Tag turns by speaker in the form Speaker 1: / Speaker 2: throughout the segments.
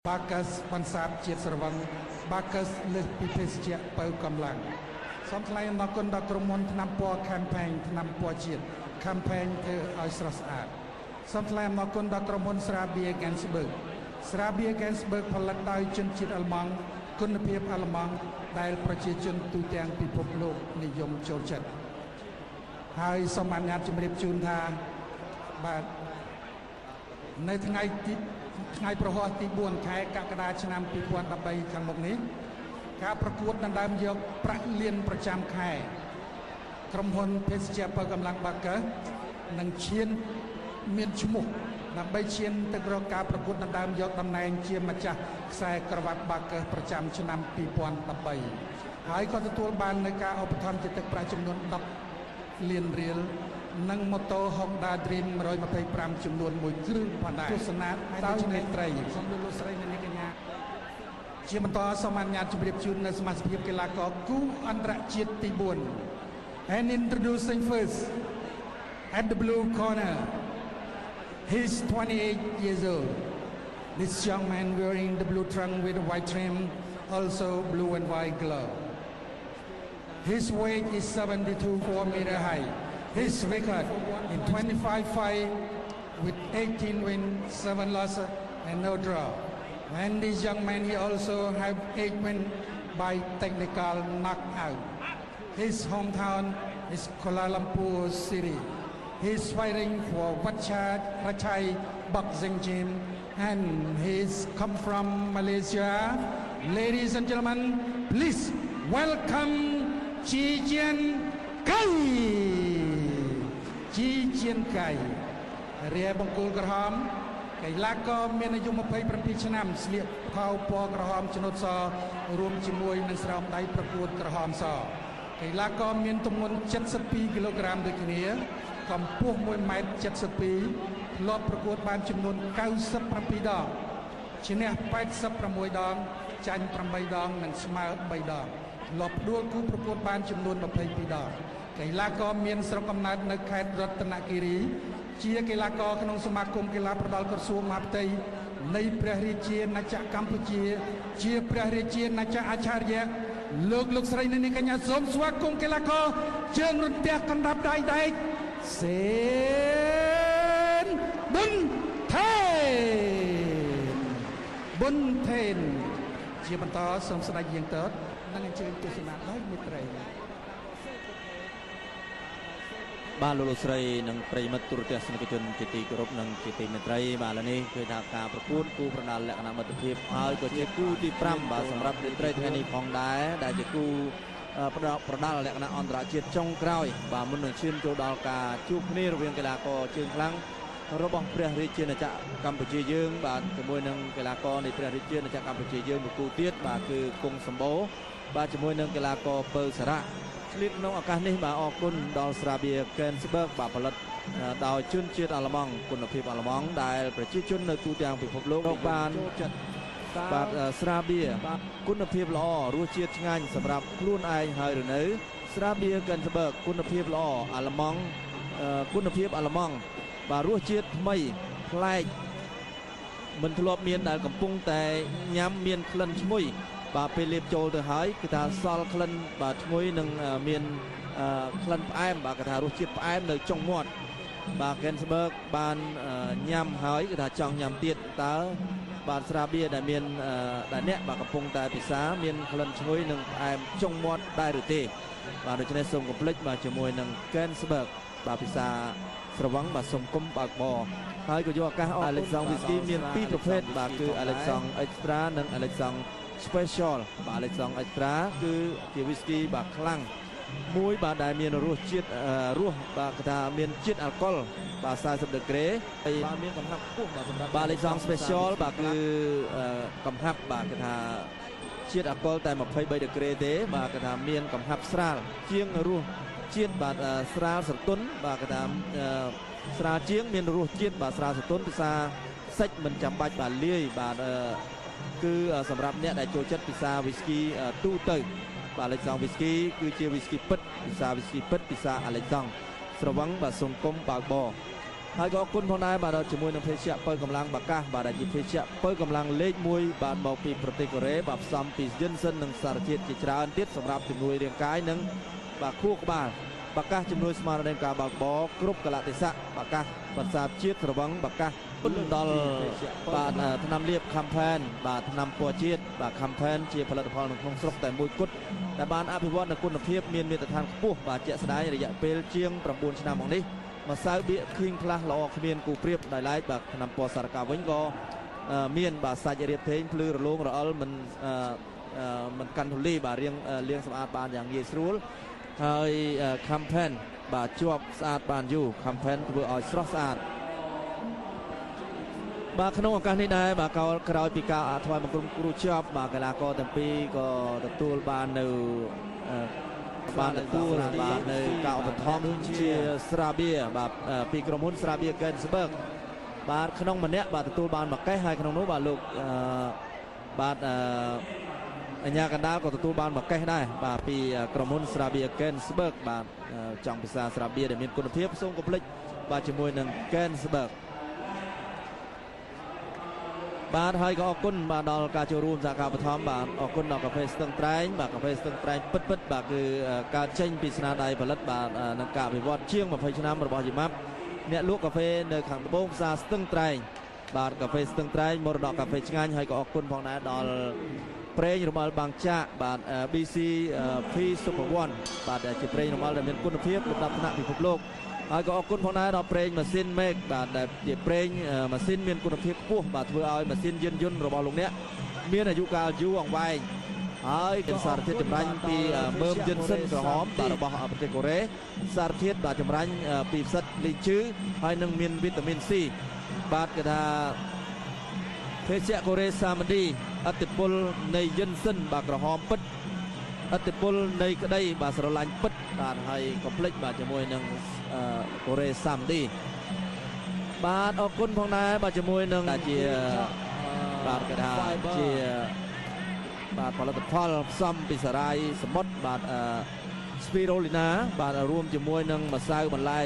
Speaker 1: Bakas Pansap Jet Servang Bakas Leh Pipes Jet Pau Kamlang Some client Nakun Dakromon Nampo campaign Nampo Jet campaign to Austras Art Some client Nakun Dakromon Srabi against Berg Srabi against Berg Paladai Chun Chit Almang Kun Piep Almang Dial Projection to Tiang People Look Niyom Chorchet Hai Somanyat Jimrip Junta But Night Night ថ្ងៃប្រហោះទី4ខែកក្កដាឆ្នាំ2013ខាងមុខនេះការប្រកួតដណ្ដើមយកប្រាក់លានប្រចាំខែក្រុមហ៊ុនភេសជ្ជៈបើកម្លាំងបាកើនឹងឈានមានឈ្មោះដើម្បីឈានទៅរកការប្រកួតដណ្ដើមយកតំណែងជាម្ចាស់ខ្សែក្រវ៉ាត់បាកើប្រចាំឆ្នាំ2013ហើយក៏ទទួលបាននូវការឧបត្ថម្ភជាទឹកប្រាក់ចំនួន10លានរៀលនិងម៉ូតូ Honda Dream 125ចំនួន1គ្រឿងផងដែរទស្សនាដោយនេត្រីសូមលោកស្រីនិងអ្នកកញ្ញាជាបន្តសូមអនុញ្ញាតជម្រាបជូននៅសមាជិកកីឡាករគូអន្តរជាតិទី4 and introducing first at the blue corner he's 28 years old this young man wearing the blue trunk with a white trim also blue and white glove his weight is 72 meter high. His record in 25 fights with 18 wins, 7 losses and no draw. And this young man, he also have 8 wins by technical knockout. His hometown is Kuala Lumpur City. He's fighting for Ratchai Boxing Gym and he's come from Malaysia. Ladies and gentlemen, please welcome Chi Jian Kai ជីជៀនកៃរាបង្គោលក្រហមកីឡាករមានអាយុ27ឆ្នាំស្លៀកខោពណ៌ក្រហមឆ្នុតសរួមជាមួយនឹងស្រោមដៃប្រកួតក្រហមសកីឡាករមានទម្ងន់72គីឡូក្រាមដូចគ្នាកម្ពស់1.72 ម៉ែត្រធ្លាប់ប្រកួតបានចំនួន97ដងឈ្នះ86ដងចាញ់8ដងនិងស្មើ3ដងធ្លាប់ដួលគូប្រកួតបានចំនួន22ដងកីឡាករមានស្រុកកំណើតនៅខេត្តរតនគិរីជាកីឡាករក្នុងសមាគមកីឡាប្រដាល់ក្រសួងមហាផ្ទៃនៃព្រះរាជាណាចក្រកម្ពុជាជាព្រះរាជាណាចក្រអាចារ្យលោកស្រីនិងអ្នកកញ្ញាសូមស្វាគមន៍កីឡាករជើងរន្ទះកណ្ដាប់ដៃដែកសេនប៊ុនថេនជាបន្តសូមស្ដេចយាងតើនិងអញ្ជើញទស្សនាដោយមិត្តរីបាទលោកស្រីនិងប្រិយមិត្តទូរទស្សនិកជនជាទីគោរពនិងជាទីមេត្រីបាទឥឡូវនេះគឺថាការប្រកួតគូប្រដាល់លក្ខណៈមិត្តភាពហើយក៏ជាគូទី5បាទសម្រាប់រាត្រីថ្ងៃនេះផងដែរដែលជាគូប្រដាល់លក្ខណៈអន្តរជាតិចុងក្រោយបាទមុននឹងឈានចូលដល់ការជួបគ្នារវាងកីឡាករជើងខ្លាំងរបស់ព្រះរាជាណាចក្រកម្ពុជាយើងបាទជាមួយនឹងកីឡាករនៃព្រះរាជាណាចក្រកម្ពុជាយើងមួយគូទៀតបាទគឺគង់សម្បូរបាទជាមួយនឹងកីឡាករពៅសារៈឆ្លៀតក្នុងឱកាសនេះបាទអរគុណដល់ស្រាបៀកែនស្បឺកបាទផលិតដោយជនជាតិអាល្លឺម៉ង់គុណភាពអាល្លឺម៉ង់ដែលប្រជាជននៅទូទាំងពិភពលោកបានចិត្តបាទស្រាបៀគុណភាពល្អរសជាតិឆ្ងាញ់សម្រាប់ខ្លួនឯងហើយឬនៅស្រាបៀកែនស្បឺកគុណភាពល្អអាល្លឺម៉ង់គុណភាពអាល្លឺម៉ង់បាទរសជាតិថ្មីប្លែកមិនធ្លាប់មានដែលកំពុងតែញ៉ាំមានក្លិនឈ្ងុយបាទពេលលាបចូលទៅហើយគឺថាសល់ក្លិនបាទឈ្ងុយនិងមានក្លិនផ្អែមបាទគឺថារសជាតិផ្អែមនៅចុងមាត់បាទកែនស្បឺកបានញ៉ាំហើយគឺថាចង់ញ៉ាំទៀតតើបាទស្រាបៀដែលមានដែលអ្នកបាទកំពុងតែពិសាមានក្លិនឈ្ងុយនិងផ្អែមចុងមាត់ដែរឬទេបាទដូច្នេះសូមកុំភ្លេចបាទជាមួយនឹងកែនស្បឺកបាទពិសាស្រវឹងបាទសូមគុំបើកបរហើយក៏យកឱកាសអស់ Alexong Whisky មាន2ប្រភេទបាទគឺ Alexong Extra និង Alexong Special បាទ Alexong Extra គឺជា Whisky បាទខ្លាំងមួយបាទដែលមានរសជាតិរសបាទគេថាមានជាតិអាល់កុលបាទ40ដឺក្រេបាទមានកំហាប់ខ្ពស់បាទសម្រាប់បាទ Alexong Special បាទគឺកំហាប់បាទគេថាជាតិអាល់កុលតែ23ដឺក្រេទេបាទគេថាមានកំហាប់ស្រាលជាងរសជាតិបាទស្រាលស្រទន់បាទគេថាស្រាលជាងមានរសជាតិបាទស្រាលស្រទន់ភាសាសាច់មិនចាំបាច់បាទលាយបាទគឺសម្រាប់អ្នកដែលចូលចិត្តពិសា Whisky ទូទៅបាទ Alexong Whisky គឺជា Whisky ពិតពិសា Whisky ពិតពិសា Alexong ស្រវឹងបាទសូមគុំបើកបរ ហើយក៏គុណផងដែរបាទជាមួយនឹងភេសជ្ជៈបើកម្លាំងបាកាសបាទដែលជាភេសជ្ជៈបើកម្លាំងលេខ1បាទមកពីប្រទេសកូរ៉េបាទផ្សំពីយិនសិននិងសារជាតិជាច្រើនទៀតសម្រាប់ជំនួយរាងកាយនិងបាទខួរក្បាលបាកាសជំនួយស្មារតីការបើកបរគ្រប់កលៈទេសៈបាកាសបន្សាបជាតិស្រវឹងបាកាសដល់បាទថ្នាំលាបខាំផែនបាទថ្នាំពណ៌ជាតិបាទខាំផែនជាផលិតផលនៅក្នុងស្រុកតែមួយគត់ដែលបានអភិវឌ្ឍនូវគុណភាពមានមាត្រដ្ឋានខ្ពស់បាទជាក់ស្ដែងរយៈពេលជាង9ឆ្នាំមកនេះម្សៅបៀកឃីងផ្លាស់ល្អគ្មានគូប្រៀបដោយឡែកបាទថ្នាំពណ៌សារកាវិញក៏មានបាទសាច់រាបធេងភ្លឺរលោងរអិលមិនកាន់ធូលីបាទលាងសម្អាតបានយ៉ាងងាយស្រួលហើយខាំផែនបាទជាប់ស្អាតបានយូរខាំផែនធ្វើឲ្យស្រស់ស្អាតបាទក្នុងឱកាសនេះដែរបាទក្រោយពីការថ្វាយបង្គំគ្រូជាប់បាទកីឡាករទាំងពីរក៏ទទួលបាននៅបាទនៅការឧបត្ថម្ភជាស្រាបៀរបាទពីក្រុមហ៊ុនស្រាបៀរកេនស្បឺកបាទក្នុងម្នាក់បាទទទួលបានមួយកេសហើយក្នុងនោះបាទលោកបាទអញ្ញាកណ្ដាលក៏ទទួលបានមួយកេសដែរបាទពីក្រុមហ៊ុនស្រាបៀរកេនស្បឺកបាទចង់ភាសាស្រាបៀរដែលមានគុណភាពសូមកុំភ្លេចបាទជាមួយនឹងកេនស្បឺកបាទហើយក៏អរគុណបាទដល់ការចូលរួមសហការបឋមបាទអរគុណដល់កាហ្វេស្ទឹងត្រែងបាទកាហ្វេស្ទឹងត្រែងពិតបាទគឺការចេញពីស្នាដៃផលិតបាទនឹងការអភិវឌ្ឍជាង20ឆ្នាំរបស់យីម៉ាប់អ្នកលក់កាហ្វេនៅខាងត្បូងផ្សារស្ទឹងត្រែងបាទកាហ្វេស្ទឹងត្រែងមរតកកាហ្វេឆ្ងាញ់ហើយក៏អរគុណផងដែរដល់ប្រេងរមល់បាំងចាក់បាទ BC P Super One បាទដែលជាប្រេងរមល់ដែលមានគុណភាពលំដាប់ថ្នាក់ពិភពលោកហើយក៏អរគុណផងដែរដល់ប្រេងម៉ាស៊ីនមេកបាទដែលជាប្រេងម៉ាស៊ីនមានគុណភាពខ្ពស់បាទធ្វើឲ្យម៉ាស៊ីនយានយន្តរបស់លោកអ្នកមានអាយុកាលយូរអង្វែងហើយគឺសារធាតុចម្រាញ់ពីមើមយិនសិនក្រហមបាទរបស់ប្រទេសកូរ៉េសារធាតុបាទចម្រាញ់ពីផ្សិតលីជឺហើយនឹងមានវីតាមីន C បាទគេថាភេសជ្ជៈកូរ៉េសាម៉ាឌីអតិពលនៃយិនសិនបាទក្រហមពិតអតិពលនៃក្តីបាទស្រឡាញ់ពិតបាទហើយកុំភ្លេចបាទជាមួយនឹងកូរ៉េសាម៉ាឌីបាទអរគុណផងដែរបាទជាមួយនឹងជាបាទគេថាជាបាទផលិតផលផ្សំពីសារាយសមុទ្របាទស្ពីរូលីណាបាទរួមជាមួយនឹងម្សៅបន្លែ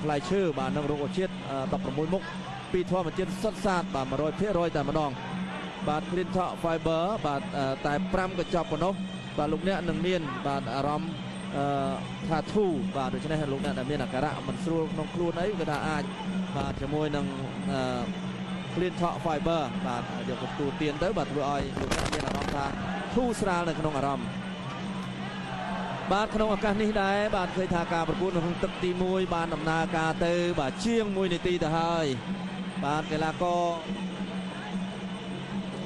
Speaker 1: ផ្លែឈើបាទនិងរុក្ខជាតិ16មុខពីធម្មជាតិសុទ្ធសាធបាទ 100% តែម្ដងបាទ Clean Talk Fiber បាទតែ5កញ្ចប់ប៉ុណ្ណោះបាទលោកអ្នកនឹងមានបាទអារម្មណ៍ថាធូបាទដូច្នេះលោកអ្នកដែលមានអាការៈមិនស្រួលក្នុងខ្លួនអីគឺថាអាចបាទជាមួយនឹងClean Talk Fiber បាទយកទៅទូទានទៅបាទធ្វើឲ្យលោកអ្នកមានអារម្មណ៍ថាធូរស្រាលនៅក្នុងអារម្មណ៍បាទក្នុងឱកាសនេះដែរបាទឃើញថាការប្រកួតនៅក្នុងទឹកទី1បានដំណើរការទៅបាទជាង1នាទីទៅហើយបាទកីឡាករ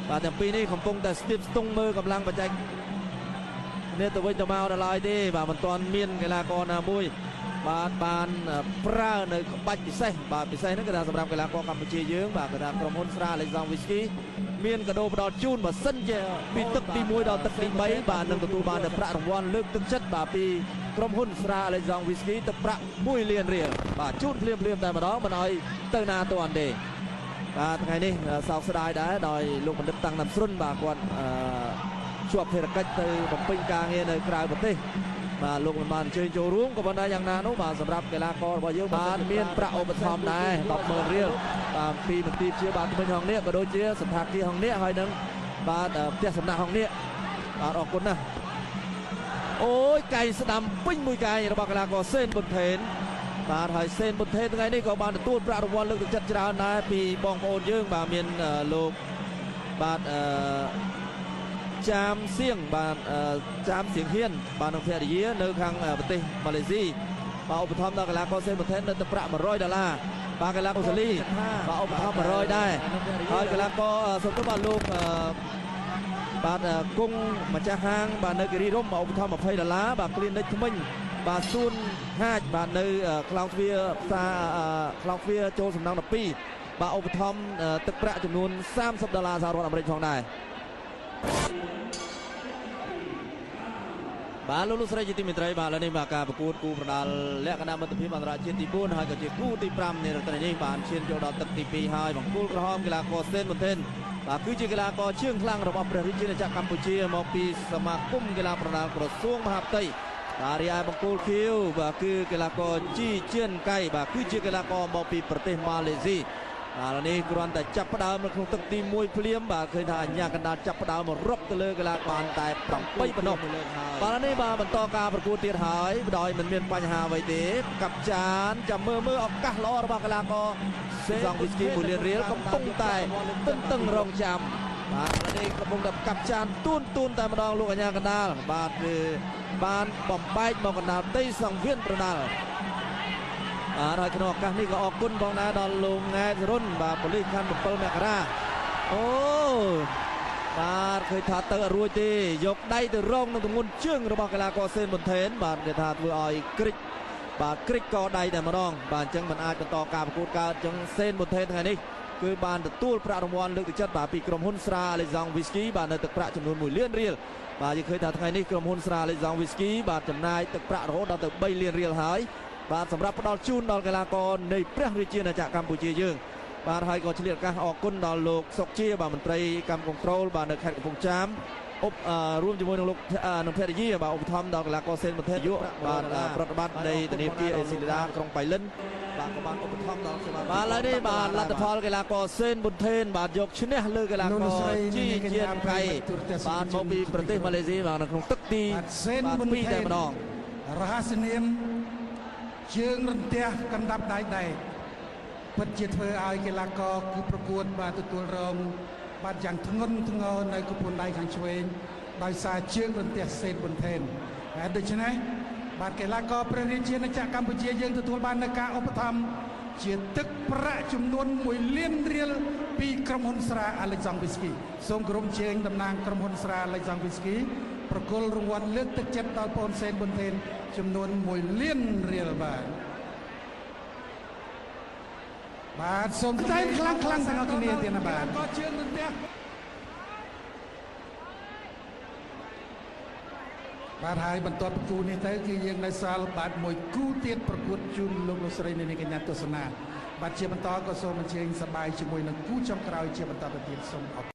Speaker 1: បាទទាំងពីរនេះកំពុងតែស្ទាបស្ទង់មើលកម្លាំងបច្ចេកនេះទៅវិញទៅមកដល់ឡើយទេបាទមិនទាន់មានកីឡាករណាមួយបាទបានប្រើនៅក្បាច់ពិសេសបាទពិសេសហ្នឹងគឺថាសម្រាប់កីឡាករកម្ពុជាយើងបាទគឺថាក្រុមហ៊ុនស្រាអេឡិចសាំងវីស្គីមានកាដូផ្ដល់ជូនបើសិនជាពីទឹកទី1ដល់ទឹកទី3បាទនឹងទទួលបានប្រាក់រង្វាន់លើកទឹកចិត្តបាទពីក្រុមហ៊ុនស្រាអេឡិចសាំងវីស្គីទឹកប្រាក់1លានរៀលបាទជូនភ្លាមតែម្ដងមិនឲ្យទៅណាទាន់ទេបាទថ្ងៃនេះសោកស្ដាយដែរដោយលោកបណ្ឌិតតាំងណាំស្រុនបាទគាត់ជាប់ភារកិច្ចទៅបំពេញការងារនៅក្រៅប្រទេសបាទលោកមិនបានអញ្ជើញចូលរួមក៏ប៉ុន្តែយ៉ាងណានោះបាទសម្រាប់កីឡាកររបស់យើងបានមានប្រាក់ឧបត្ថម្ភដែរ 10,000 រៀលបាទពីមន្ទីរព្យាបាលថ្មីហងនេះក៏ដូចជាសន្តាគារហងនេះហើយនឹងបាទផ្ទះសំណាក់ហងនេះបាទអរគុណណាស់អូយកៃស្ដាំពេញមួយកៃរបស់កីឡាករសេនប៊ុនថេនបាទហើយសេនប៊ុនថេនថ្ងៃនេះក៏បានទទួលប្រាក់រង្វាន់លើកទឹកចិត្តច្រើនដែរពីបងប្អូនយើងបាទមានលោកបាទចាមសៀងបាទចាមសៀងហ៊ានបាទនៅភរិយានៅខាងប្រទេសម៉ាឡេស៊ីបាទឧបត្ថម្ភដល់កីឡាករសេនប៊ុនថេននៅទឹកប្រាក់$100បាទកីឡាករអូស្ត្រាលីបាទឧបត្ថម្ភ100ដែរហើយកីឡាករសូមទោសបាទលោកបាទគង់ម្ចាស់ហាងបាទនៅគិរីរម្យឧបត្ថម្ភ$20បាទគ្លីនិកថ្មិញបាទសួនហាចបាទនៅខ្លោងទ្វារផ្សារខ្លោងទ្វារចូលសំណង់12បាទឧបត្ថម្ភទឹកប្រាក់ចំនួន$30សហរដ្ឋអាមេរិកផងដែរបាទលោកស្រីជាទីមេត្រីបាទឥឡូវនេះបាទការប្រកួតគូប្រដាល់លក្ខណៈមិត្តភាពអន្តរជាតិទី4ហើយក៏ជាគូទី5នៃរដូវនេះបានឈានចូលដល់ទឹកទី2ហើយបង្គោលក្រហមកីឡាករសេនប៊ុនថេនបាទគឺជាកីឡាករជើងខ្លាំងរបស់ព្រះរាជាណាចក្រកម្ពុជាមកពីសមាគមកីឡាប្រដាល់ក្រសួងមហាផ្ទៃ បាទរីឯបង្គោលខៀវបាទគឺកីឡាករជីជឿនកៃបាទគឺជាកីឡាករមកពីប្រទេសម៉ាឡេស៊ីបាទនេះគ្រាន់តែចាប់ផ្ដើមនៅក្នុងទឹកទី1ភ្លាមបាទឃើញថាអញ្ញាកណ្ដាលចាប់ផ្ដើមមករົບទៅលើកីឡាករតែ7ប៉ុណ្ណោះបាទនេះបាទបន្តការប្រកួតទៀតហើយដោយមិនមានបញ្ហាអ្វីទេកាប់ចានចាំមើលឱកាសល្អរបស់កីឡាករសង់វីស្គី1លានរៀលកំពុងតែតឹងរងចាំបាទនេះកំពុងតែកាប់ចានទួនតែម្ដងលោកអញ្ញាកណ្ដាលបាទគឺបានបំបែកមកកណ្ដាលទីសង្វៀនប្រដាល់ហើយក្នុងឱកាសនេះក៏អរគុណផងដែរដល់លោកង៉ែសរុនបាទប៉ូលីសខណ្ឌ7មករាអូបាទឃើញថាទៅរួចទេយកដៃទៅរងនឹងទម្ងន់ជើងរបស់កីឡាករសេនប៊ុនថេនបាទគេថាធ្វើឲ្យគ្រិចបាទគ្រិចកដៃតែម្ដងបាទអញ្ចឹងមិនអាចបន្តការប្រកួតកើតអញ្ចឹងសេនប៊ុនថេនថ្ងៃនេះគឺបានទទួលប្រាក់រង្វាន់លើកទឹកចិត្តបាទពីក្រុមហ៊ុនស្រាអាឡេហ្សង់វីស្គីបាទនៅទឹកប្រាក់ចំនួន1លានរៀលបាទយើងឃើញថាថ្ងៃនេះក្រុមហ៊ុនស្រាអាឡេហ្សង់វីស្គីបាទចំណាយទឹកប្រាក់រហូតដល់ទៅ3លានរៀលហើយបាទសម្រាប់ផ្ដល់ជូនដល់កីឡាករនៃព្រះរាជាណាចក្រកម្ពុជាយើងបាទហើយក៏ឆ្លៀតឱកាសអរគុណដល់លោកសុកជាបាទមន្ត្រីកម្មគនត្រូលបាទនៅខេត្តកំពង់ចាមរួមជាមួយនឹងលោកនឹងភរិយាបាទឧបត្ថម្ភដល់កីឡាករសេនប៊ុនថេនយុបាទប្រតិបត្តិនៃធនាគារអេស៊ីលីដាក្រុងបៃលិនបាទក៏បានឧបត្ថម្ភដល់បាទឡើយនេះបាទលទ្ធផលកីឡាករសេនប៊ុនថេនបាទយកឈ្នះលើកីឡាករជីជានកៃបាទមកពីប្រទេសម៉ាឡេស៊ីបាទនៅក្នុងទឹកទី
Speaker 2: សេនប៊ុនថេន
Speaker 1: តែម្ដង
Speaker 2: រហស្សនាមជើងរន្ទះកណ្ដាប់ដៃដែកពិតជាធ្វើឲ្យកីឡាករគឺប្រកួតបាទទទួលរងបាទយ៉ាងធ្ងន់ធ្ងរនៅកំពូលដៃខាងឆ្វេងដោយសារជើងរន្ទះសេនប៊ុនថេនហើយដូច្នេះបាទកីឡាករព្រះរាជាណាចក្រកម្ពុជាយើងទទួលបាននូវការឧបត្ថម្ភជាទឹកប្រាក់ចំនួន1លានរៀលពីក្រុមហ៊ុនស្រាអាឡេហ្សង់វីស្គីសូមគោរពជើងតំណាងក្រុមហ៊ុនស្រាអាឡេហ្សង់វីស្គីប្រគល់រង្វាន់លើកទឹកចិត្តដល់បងសេនប៊ុនថេនចំនួន1លានរៀលបាទសូមតែខ្លាំងទាំងអស់គ្នាទៀតណាបាទក៏ជើងនឹងផ្ទះបាទហើយបន្ទាប់ពីគូនេះទៅគឺយើងនៅសល់បាទមួយគូទៀតប្រកួតជូនលោកលោកស្រីនៅនេះកញ្ញាទស្សនាបាទជាបន្តក៏សូមអញ្ជើញសប្បាយជាមួយនឹងគូចុងក្រោយជាបន្តទៅទៀតសូមអរគុណ